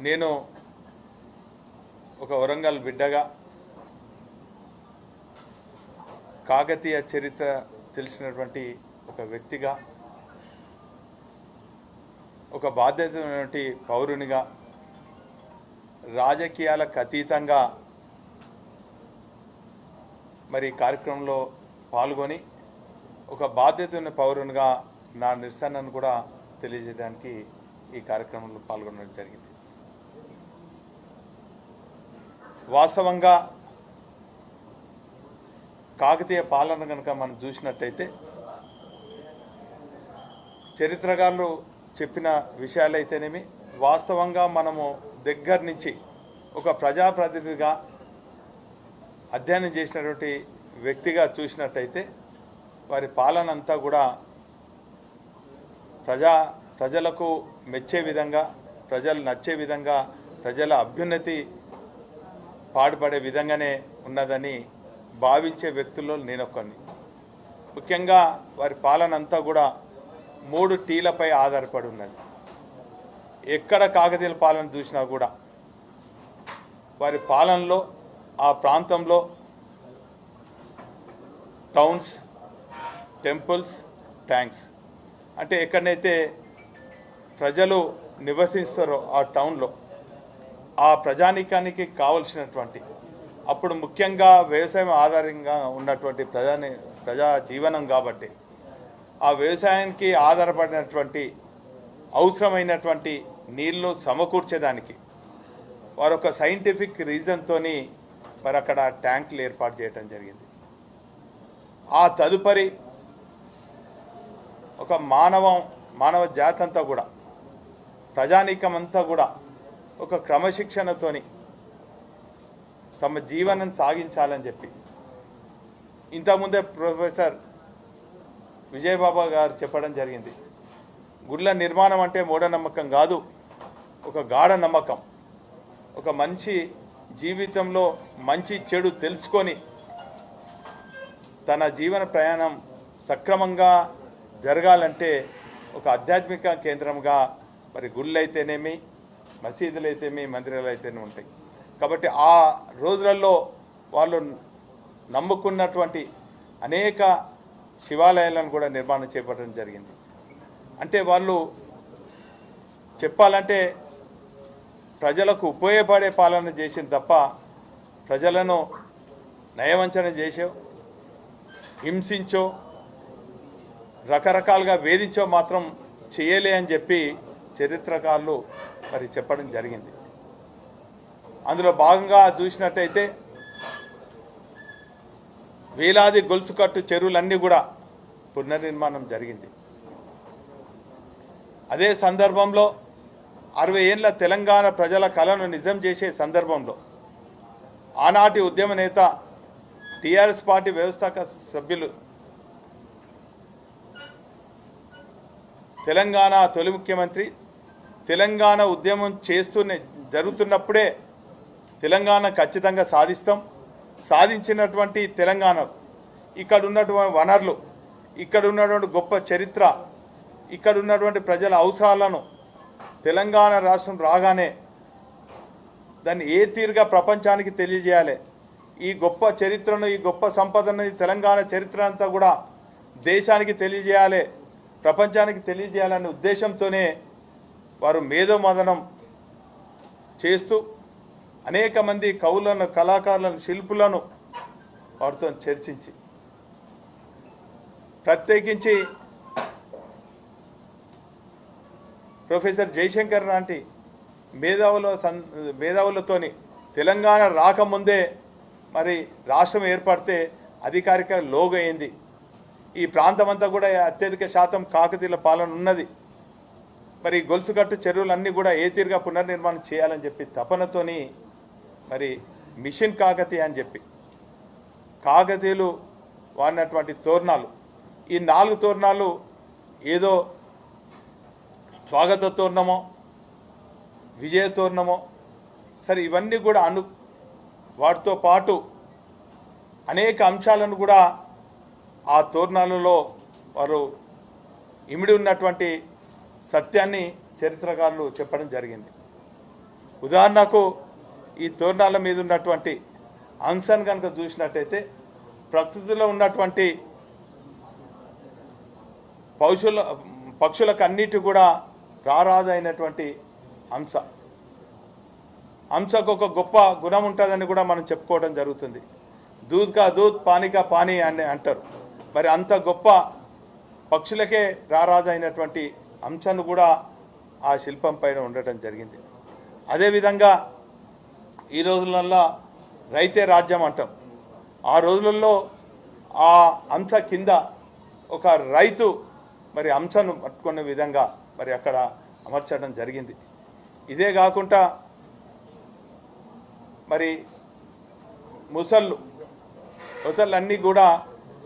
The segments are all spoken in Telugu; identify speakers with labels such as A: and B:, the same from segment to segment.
A: నేను ఒక వరంగల్ బిడ్డగా కాకతీయ చరిత్ర తెలిసినటువంటి ఒక వ్యక్తిగా ఒక బాధ్యతమైనటువంటి పౌరునిగా రాజకీయాలకు అతీతంగా మరి కార్యక్రమంలో పాల్గొని ఒక బాధ్యతమైన పౌరునిగా నా నిరసనను కూడా తెలియజేయడానికి ఈ కార్యక్రమంలో పాల్గొనడం జరిగింది. వాస్తవంగా కాకతీయ పాలన కనుక మనం చూసినట్టయితే చరిత్రకారులు చెప్పిన విషయాలైతేనేమి వాస్తవంగా మనము దగ్గర నుంచి ఒక ప్రజాప్రతినిధిగా అధ్యయనం చేసినటువంటి వ్యక్తిగా చూసినట్టయితే వారి పాలన అంతా కూడా ప్రజలకు మెచ్చే విధంగా, ప్రజలు నచ్చే విధంగా, ప్రజల అభ్యున్నతి పాటుపడే విధంగానే ఉన్నదని భావించే వ్యక్తుల్లో నేనొక్కడిని. ముఖ్యంగా వారి పాలన అంతా కూడా 3 టీలపై ఆధారపడి ఉన్నది. ఎక్కడ కాకతీయుల పాలన చూసినా కూడా వారి పాలనలో ఆ ప్రాంతంలో టౌన్స్, టెంపుల్స్, ట్యాంక్స్ అంటే ఎక్కడైతే ప్రజలు నివసిస్తారో ఆ టౌన్లో ఆ ప్రజానీకానికి కావలసినటువంటి అప్పుడు ముఖ్యంగా వ్యవసాయం ఆధారంగా ఉన్నటువంటి ప్రజా జీవనం కాబట్టి ఆ వ్యవసాయానికి ఆధారపడినటువంటి అవసరమైనటువంటి నీళ్లు సమకూర్చేదానికి వారు ఒక సైంటిఫిక్ రీజన్తోని మరి అక్కడ ట్యాంకులు ఏర్పాటు చేయడం జరిగింది. ఆ తదుపరి ఒక మానవ జాతి అంతా కూడా ప్రజానీకం అంతా కూడా ఒక క్రమశిక్షణతోని తమ జీవనం సాగించాలని చెప్పి ఇంతకుముందే ప్రొఫెసర్ విజయబాబా గారు చెప్పడం జరిగింది. గుళ్ళ నిర్మాణం అంటే మూఢనమ్మకం కాదు, ఒక గాఢ నమ్మకం. ఒక మనిషి జీవితంలో మంచి చెడు తెలుసుకొని తన జీవన ప్రయాణం సక్రమంగా జరగాలంటే ఒక ఆధ్యాత్మిక కేంద్రంగా మరి గుళ్ళు అయితేనేమి, మసీదులు అయితేమి, మందిరాలు అయితేనే ఉంటాయి. కాబట్టి ఆ రోజులలో వాళ్ళు నమ్ముకున్నటువంటి అనేక శివాలయాలను కూడా నిర్మాణం చేపట్టడం జరిగింది. అంటే వాళ్ళు చెప్పాలంటే ప్రజలకు ఉపయోగపడే పాలన చేసింది తప్ప ప్రజలను నయవంచన చేసో, హింసించో, రకరకాలుగా వేధించో మాత్రం చేయలే అని చెప్పి చరిత్రకారులు మరి చెప్పడం జరిగింది. అందులో భాగంగా చూసినట్టయితే వేలాది గొలుసు కట్టు చెరువులన్నీ కూడా పునర్నిర్మాణం జరిగింది. అదే సందర్భంలో 60 ఏళ్ల తెలంగాణ ప్రజల కళను నిజం చేసే సందర్భంలో ఆనాటి ఉద్యమ నేత టీఆర్ఎస్ పార్టీ వ్యవస్థాపక సభ్యులు తెలంగాణ తొలి ముఖ్యమంత్రి తెలంగాణ ఉద్యమం జరుగుతున్నప్పుడే తెలంగాణ ఖచ్చితంగా సాధించినటువంటి తెలంగాణ ఇక్కడ ఉన్నటువంటి వనరులు, ఇక్కడ ఉన్నటువంటి గొప్ప చరిత్ర, ఇక్కడ ఉన్నటువంటి ప్రజల అవసరాలను తెలంగాణ రాష్ట్రం రాగానే దాన్ని ఏ తీరుగా ప్రపంచానికి తెలియజేయాలి, ఈ గొప్ప చరిత్రను, ఈ గొప్ప సంపదను, ఈ తెలంగాణ చరిత్ర అంతా కూడా దేశానికి తెలియజేయాలి, ప్రపంచానికి తెలియజేయాలనే ఉద్దేశంతోనే వారు మేధోమథనం చేస్తూ అనేక మంది కవులను, కళాకారులను, శిల్పులను వారితో చర్చించి ప్రత్యేకించి ప్రొఫెసర్ జయశంకర్ లాంటి మేధావులతోని తెలంగాణ రాకముందే మరి రాష్ట్రం ఏర్పడితే అధికారిక లోగో అయింది. ఈ ప్రాంతం అంతా కూడా అత్యధిక శాతం కాకతీయుల పాలన ఉన్నది. మరి గొలుసుకట్టు చెరువులన్నీ కూడా ఏ తీరుగా పునర్నిర్మాణం చేయాలని చెప్పి తపనతోని మరి మిషన్ కాకతీయ అని చెప్పి కాకతీయులు వాడినటువంటి తోరణాలు, ఈ 4 తోరణాలు ఏదో స్వాగత తోరణమో, విజయ తోరణమో సరే ఇవన్నీ కూడా వాటితో పాటు అనేక అంశాలను కూడా ఆ తోరణాలలో వారు ఇమిడి ఉన్నటువంటి సత్యాన్ని చరిత్రకారులు చెప్పడం జరిగింది. ఉదాహరణకు ఈ తోరణాల మీద ఉన్నటువంటి అంశాన్ని కనుక చూసినట్టయితే ప్రకృతిలో ఉన్నటువంటి పక్షులకు అన్నిటి కూడా రారాజైనటువంటి హంసకు ఒక గొప్ప గుణం ఉంటుందని కూడా మనం చెప్పుకోవడం జరుగుతుంది. దూద్ కా దూద్ పానీ కా పానీ అని అంటారు. మరి అంత గొప్ప పక్షులకే రారాజైనటువంటి హంసను కూడా ఆ శిల్పం పైన ఉండటం జరిగింది. అదేవిధంగా ఈ రోజులలో రైతే రాజ్యం అంటాం. ఆ రోజులలో ఆ హంస కింద ఒక రైతు మరి హంసను పట్టుకునే విధంగా మరి అక్కడ అమర్చడం జరిగింది. ఇదే కాకుండా మరి ముసళ్ళు అన్నీ కూడా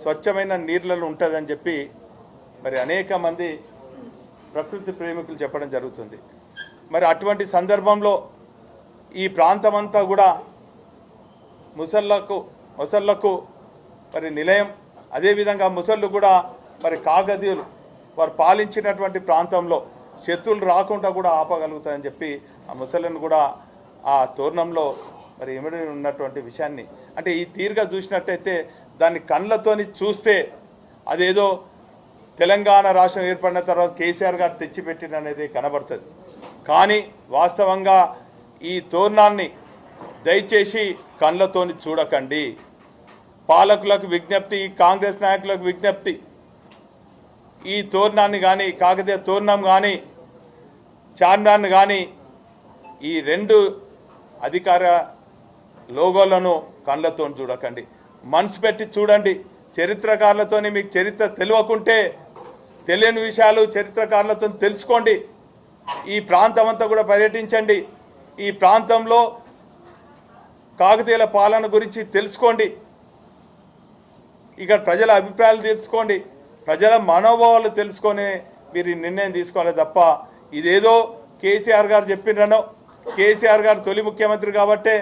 A: స్వచ్ఛమైన నీళ్ళలో ఉంటుందని చెప్పి మరి అనేక మంది ప్రకృతి ప్రేమికులు చెప్పడం జరుగుతుంది. మరి అటువంటి సందర్భంలో ఈ ప్రాంతమంతా కూడా ముసళ్ళకు మరి నిలయం. అదేవిధంగా ముసళ్ళు కూడా మరి కాకతీయులు వారు పాలించినటువంటి ప్రాంతంలో శత్రువులు రాకుండా కూడా ఆపగలుగుతాయని చెప్పి ఆ ముసళ్ళను కూడా ఆ తోరణంలో మరి ఇమిడి ఉన్నటువంటి విషయాన్ని అంటే ఈ తీరుగా చూసినట్టయితే దాన్ని కళ్ళతోని చూస్తే అదేదో తెలంగాణ రాష్ట్రం ఏర్పడిన తర్వాత కేసీఆర్ గారు తెచ్చిపెట్టిన అనేది కనబడుతుంది. కానీ వాస్తవంగా ఈ తోరణాన్ని దయచేసి కళ్ళతోని చూడకండి. పాలకులకు విజ్ఞప్తి, కాంగ్రెస్ నాయకులకు విజ్ఞప్తి, ఈ తోరణాన్ని కానీ కాకతీయ తోరణం కానీ చార్మినార్ని కానీ ఈ రెండు అధికార లోగోలను కళ్ళతో చూడకండి, మనసు పెట్టి చూడండి. చరిత్రకారులతో మీకు చరిత్ర తెలియకుంటే తెలియని విషయాలు చరిత్రకారులతో తెలుసుకోండి. ఈ ప్రాంతం అంతా కూడా పర్యటించండి. ఈ ప్రాంతంలో కాకతీయుల పాలన గురించి తెలుసుకోండి. ఇక్కడ ప్రజల అభిప్రాయాలు తెలుసుకోండి. ప్రజల మనోభావాలు తెలుసుకొని మీరు నిర్ణయం తీసుకోవాలి తప్ప ఇదేదో కేసీఆర్ గారు చెప్పిననో కేసీఆర్ గారు తొలి ముఖ్యమంత్రి కాబట్టే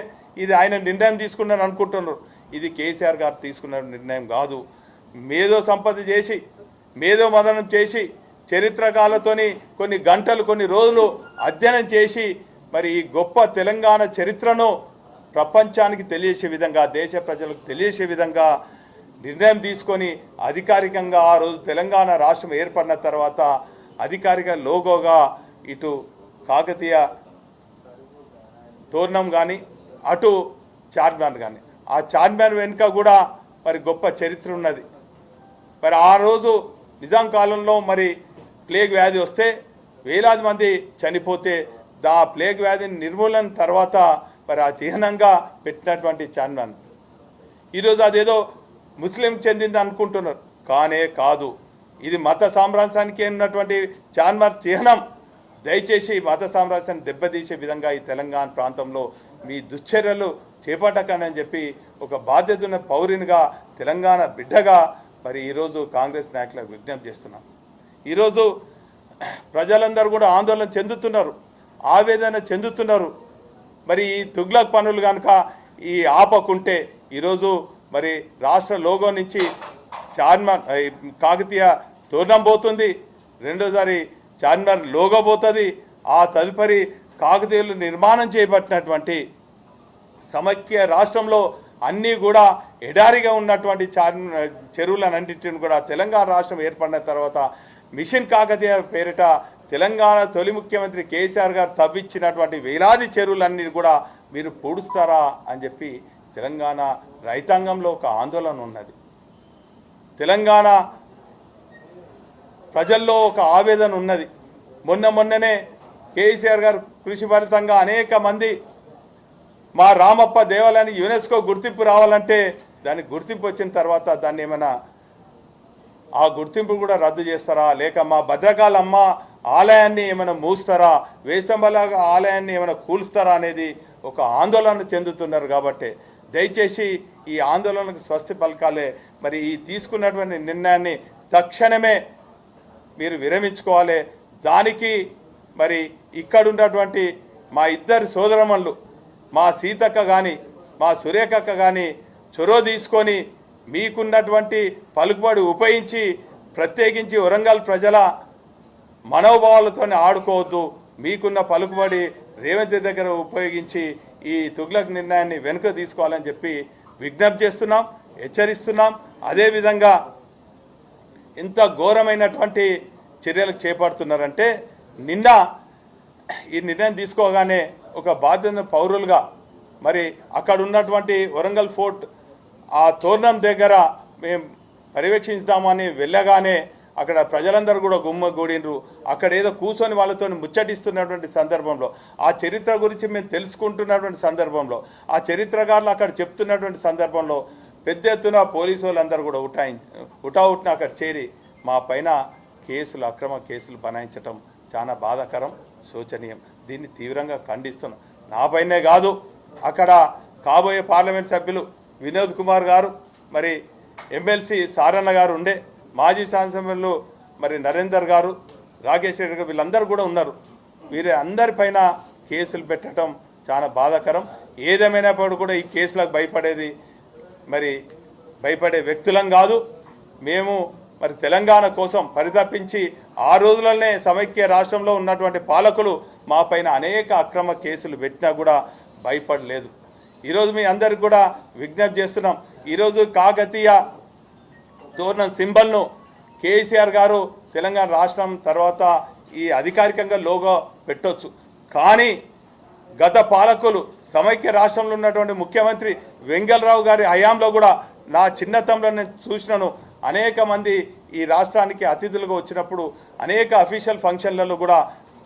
A: ఇది ఆయన నిర్ణయం తీసుకున్నాను అనుకుంటున్నారు. ఇది కేసీఆర్ గారు తీసుకున్న నిర్ణయం కాదు. మేధో సంపద చేసి మేధో మదనం చేసి చరిత్రకాలతోని కొన్ని గంటలు కొన్ని రోజులు అధ్యయనం చేసి మరి ఈ గొప్ప తెలంగాణ చరిత్రను ప్రపంచానికి తెలియజేసే విధంగా దేశ ప్రజలకు తెలియజేసే విధంగా నిర్ణయం తీసుకొని అధికారికంగా ఆ రోజు తెలంగాణ రాష్ట్రం ఏర్పడిన తర్వాత అధికారిక లోగోగా ఇటు కాకతీయ తోరణం కానీ అటు చార్మినార్ కానీ ఆ చార్మినార్ వెనుక కూడా మరి గొప్ప చరిత్ర ఉన్నది. మరి ఆ రోజు నిజాం కాలంలో మరి ప్లేగ్ వ్యాధి వస్తే వేలాది మంది చనిపోతే ఆ ప్లేగ్ వ్యాధిని నిర్మూలన తర్వాత మరి ఆ చిహ్నంగా పెట్టినటువంటి చార్మినార్ ఈరోజు అదేదో ముస్లిం చెందింది అనుకుంటున్నారు, కానే కాదు. ఇది మత సామ్రాజ్యానికి ఉన్నటువంటి చార్మినార్ చిహ్నం. దయచేసి మత సామ్రాజ్యాన్ని దెబ్బతీసే విధంగా ఈ తెలంగాణ ప్రాంతంలో మీ దుశ్చర్యలు చేపట్టకనని చెప్పి ఒక బాధ్యత ఉన్న పౌరునిగా తెలంగాణ బిడ్డగా మరి ఈరోజు కాంగ్రెస్ నాయకులకు విజ్ఞప్తి చేస్తున్నాం. ఈరోజు ప్రజలందరూ కూడా ఆందోళన చెందుతున్నారు, ఆవేదన చెందుతున్నారు. మరి ఈ తుగ్లక్ పనులు కనుక ఈ ఆపకుంటే ఈరోజు మరి రాష్ట్ర లోగో నుంచి చార్మినార్ కాకతీయ తోరణం పోతుంది, రెండోసారి చార్మినార్ లోగో పోతుంది. ఆ తదుపరి కాకతీయులు నిర్మాణం చేపట్టినటువంటి సమైక్య రాష్ట్రంలో అన్నీ కూడా ఎడారిగా ఉన్నటువంటి చెరువులన్నింటిని కూడా తెలంగాణ రాష్ట్రం ఏర్పడిన తర్వాత మిషన్ కాకతీయ పేరిట తెలంగాణ తొలి ముఖ్యమంత్రి కేసీఆర్ గారు తవ్వించినటువంటి వేలాది చెరువులన్నీ కూడా మీరు పూడుస్తారా అని చెప్పి తెలంగాణ రైతాంగంలో ఒక ఆందోళన ఉన్నది. తెలంగాణ ప్రజల్లో ఒక ఆవేదన ఉన్నది. మొన్ననే కేసీఆర్ గారు కృషి ఫలితంగా అనేక మంది మా రామప్ప దేవాలయానికి యునెస్కో గుర్తింపు రావాలంటే దానికి గుర్తింపు వచ్చిన తర్వాత దాన్ని ఏమైనా ఆ గుర్తింపు కూడా రద్దు చేస్తారా, లేక మా భద్రకాళమ్మ ఆలయాన్ని ఏమైనా మూస్తారా, వేస్తంబల ఆలయాన్ని ఏమైనా కూల్స్తారా అనేది ఒక ఆందోళన చెందుతున్నారు. కాబట్టి దయచేసి ఈ ఆందోళనకు స్వస్తి పలకాలే. మరి ఈ తీసుకున్నటువంటి నిర్ణయాన్ని తక్షణమే మీరు విరమించుకోవాలి. దానికి మరి ఇక్కడున్నటువంటి మా ఇద్దరు సోదరమణులు మా సీతక్క కానీ మా సురేఖక్క కానీ చొరవ తీసుకొని మీకున్నటువంటి పలుకుబడి ఉపయోగించి ప్రత్యేకించి వరంగల్ ప్రజల మనోభావాలతో ఆడుకోవద్దు. మీకున్న పలుకుబడి రేవంత్ రెడ్డి దగ్గర ఉపయోగించి ఈ తుగ్లక్ నిర్ణయాన్ని వెనుక తీసుకోవాలని చెప్పి విజ్ఞప్తి చేస్తున్నాం, హెచ్చరిస్తున్నాం. అదేవిధంగా ఇంత ఘోరమైనటువంటి చర్యలు చేపడుతున్నారంటే నిన్న ఈ నిర్ణయం తీసుకోగానే ఒక బాధ్యత పౌరులుగా మరి అక్కడ ఉన్నటువంటి వరంగల్ ఫోర్ట్ ఆ తోరణం దగ్గర మేము పర్యవేక్షించుదామని వెళ్ళగానే అక్కడ ప్రజలందరూ కూడా గుమ్మగూడినరు. అక్కడ ఏదో కూర్చొని వాళ్ళతో ముచ్చటిస్తున్నటువంటి సందర్భంలో ఆ చరిత్ర గురించి మేము తెలుసుకుంటున్నటువంటి సందర్భంలో ఆ చరిత్రకారులు అక్కడ చెప్తున్నటువంటి సందర్భంలో పెద్ద ఎత్తున పోలీసు వాళ్ళందరూ కూడా ఉటావుట్న అక్కడ చేరి మా పైన కేసులు అక్రమ కేసులు బనాయించటం చాలా బాధాకరం, శోచనీయం. దీన్ని తీవ్రంగా ఖండిస్తున్నాం. నా పైనే కాదు, అక్కడ కాబోయే పార్లమెంట్ సభ్యులు వినోద్ కుమార్ గారు, మరి ఎమ్మెల్సీ సారన్న గారు ఉండే, మాజీ శాసనసభ్యులు మరి నరేందర్ గారు, రాకేష్ రెడ్డి గారు, వీళ్ళందరూ కూడా ఉన్నారు. వీరి అందరిపైన కేసులు పెట్టడం చాలా బాధాకరం. ఏదేమైనప్పుడు కూడా ఈ కేసులకు భయపడే వ్యక్తులం కాదు. మేము మరి తెలంగాణ కోసం పరితపించి ఆ రోజులనే సమైక్య రాష్ట్రంలో ఉన్నటువంటి పాలకులు మా పైన అనేక అక్రమ కేసులు పెట్టినా కూడా భయపడలేదు. ఈరోజు మీ అందరికి కూడా విజ్ఞప్తి చేస్తున్నాం. ఈరోజు కాకతీయ తోరణం సింబల్ను కేసీఆర్ గారు తెలంగాణ రాష్ట్రం తర్వాత ఈ అధికారికంగా లోగో పెట్టొచ్చు, కానీ గత పాలకులు సమైక్య రాష్ట్రంలో ఉన్నటువంటి ముఖ్యమంత్రి వెంగళరావు గారి హయాంలో కూడా నా చిన్నతనంలో నేను చూసినాను. అనేక మంది ఈ రాష్ట్రానికి అతిథులుగా వచ్చినప్పుడు అనేక అఫీషియల్ ఫంక్షన్లలో కూడా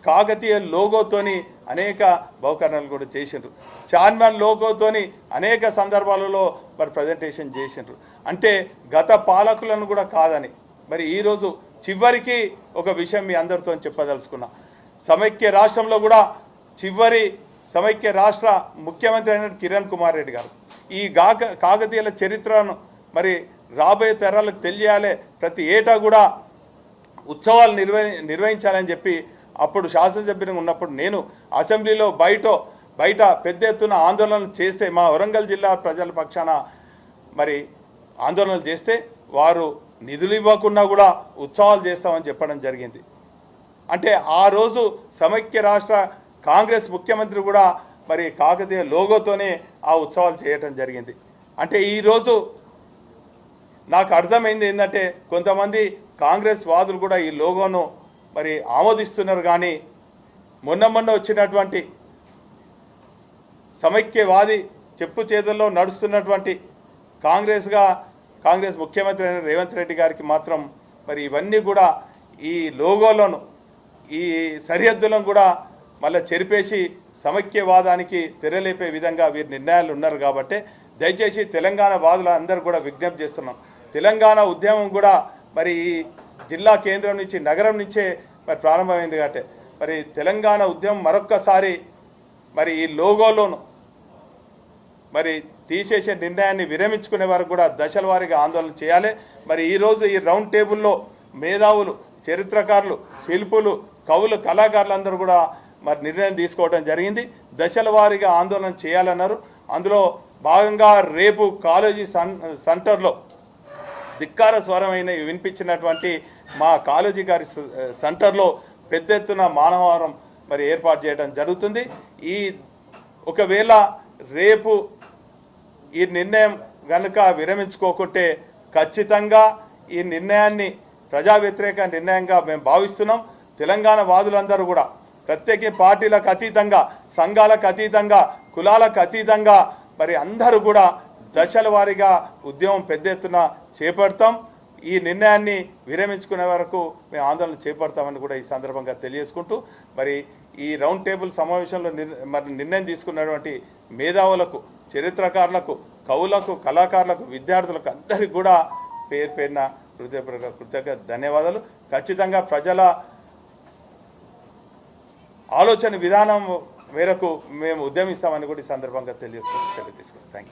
A: కాకతీయ లోగోతోని అనేక బహుకరణలు కూడా చేసిండ్రు. చార్మినార్ లోగోతోని అనేక సందర్భాలలో మరి ప్రజెంటేషన్ చేసిండ్రు. అంటే గత పాలకులను కూడా కాదని మరి ఈరోజు చివరికి ఒక విషయం మీ అందరితో చెప్పదలుచుకున్నా. సమైక్య రాష్ట్రంలో కూడా చివరి సమైక్య రాష్ట్ర ముఖ్యమంత్రి అయిన కిరణ్ కుమార్ రెడ్డి గారు ఈ కాకతీయుల చరిత్రను మరి రాబోయే తరాలకు తెలియాలి, ప్రతి ఏటా కూడా ఉత్సవాలు నిర్వహించాలని చెప్పి అప్పుడు శాసనసభ్యునిగా ఉన్నప్పుడు నేను అసెంబ్లీలో బయట పెద్ద ఎత్తున ఆందోళనలు చేస్తే మా వరంగల్ జిల్లా ప్రజల పక్షాన మరి ఆందోళనలు చేస్తే వారు నిధులు ఇవ్వకుండా కూడా ఉత్సవాలు చేస్తామని చెప్పడం జరిగింది. అంటే ఆ రోజు సమైక్య రాష్ట్ర కాంగ్రెస్ ముఖ్యమంత్రి కూడా మరి కాకతీయ లోగోతోనే ఆ ఉత్సవాలు చేయటం జరిగింది. అంటే ఈరోజు నాకు అర్థమైంది ఏంటంటే కొంతమంది కాంగ్రెస్ వాదులు కూడా ఈ లోగోను మరి ఆమోదిస్తున్నారు, కానీ మొన్న వచ్చినటువంటి సమైక్యవాది చెప్పు చేతుల్లో నడుస్తున్నటువంటి కాంగ్రెస్ ముఖ్యమంత్రి అయిన రేవంత్ రెడ్డి గారికి మాత్రం మరి ఇవన్నీ కూడా ఈ లోగోలను ఈ సరిహద్దులను కూడా మళ్ళీ చెరిపేసి సమైక్యవాదానికి తెరలేపే విధంగా వీరి నిర్ణయాలు ఉన్నారు. కాబట్టి దయచేసి తెలంగాణ వాదులు అందరూ కూడా విజ్ఞప్తి చేస్తున్నాం. తెలంగాణ ఉద్యమం కూడా మరి ఈ జిల్లా కేంద్రం నుంచి నగరం నుంచే మరి ప్రారంభమైంది. కాబట్టి మరి తెలంగాణ ఉద్యమం మరొక్కసారి మరి ఈ లోగోలోను మరి తీసేసే నిర్ణయాన్ని విరమించుకునే వరకు కూడా దశల వారీగా ఆందోళన చేయాలి. మరి ఈరోజు ఈ రౌండ్ టేబుల్లో మేధావులు, చరిత్రకారులు, శిల్పులు, కవులు, కళాకారులందరూ కూడా మరి నిర్ణయం తీసుకోవడం జరిగింది. దశల వారీగా ఆందోళన చేయాలన్నారు. అందులో భాగంగా రేపు కాలేజీ సెంటర్లో ధిక్కార స్వరమైన వినిపించినటువంటి మా కాలేజీ గారి సెంటర్లో పెద్ద ఎత్తున మానవహారం మరి ఏర్పాటు చేయడం జరుగుతుంది. ఒకవేళ రేపు ఈ నిర్ణయం కనుక విరమించుకోకుంటే ఖచ్చితంగా ఈ నిర్ణయాన్ని ప్రజా వ్యతిరేక నిర్ణయంగా మేము భావిస్తున్నాం. తెలంగాణ వాదులందరూ కూడా ప్రత్యేక పార్టీలకు అతీతంగా, సంఘాలకు అతీతంగా, కులాలకు అతీతంగా మరి అందరూ కూడా దశల వారీగా ఉద్యమం పెద్ద ఎత్తున చేపడతాం. ఈ నిర్ణయాన్ని విరమించుకునే వరకు మేము ఆందోళన చేపడతామని కూడా ఈ సందర్భంగా తెలియజేసుకుంటూ మరి ఈ రౌండ్ టేబుల్ సమావేశంలో మరి నిర్ణయం తీసుకున్నటువంటి మేధావులకు, చరిత్రకారులకు, కవులకు, కళాకారులకు, విద్యార్థులకు అందరికీ కూడా పేరున కృతజ్ఞ ధన్యవాదాలు. ఖచ్చితంగా ప్రజల ఆలోచన విధానం మేరకు మేము ఉద్యమిస్తామని కూడా ఈ సందర్భంగా తెలియజేసుకుంటూ థ్యాంక్ యూ.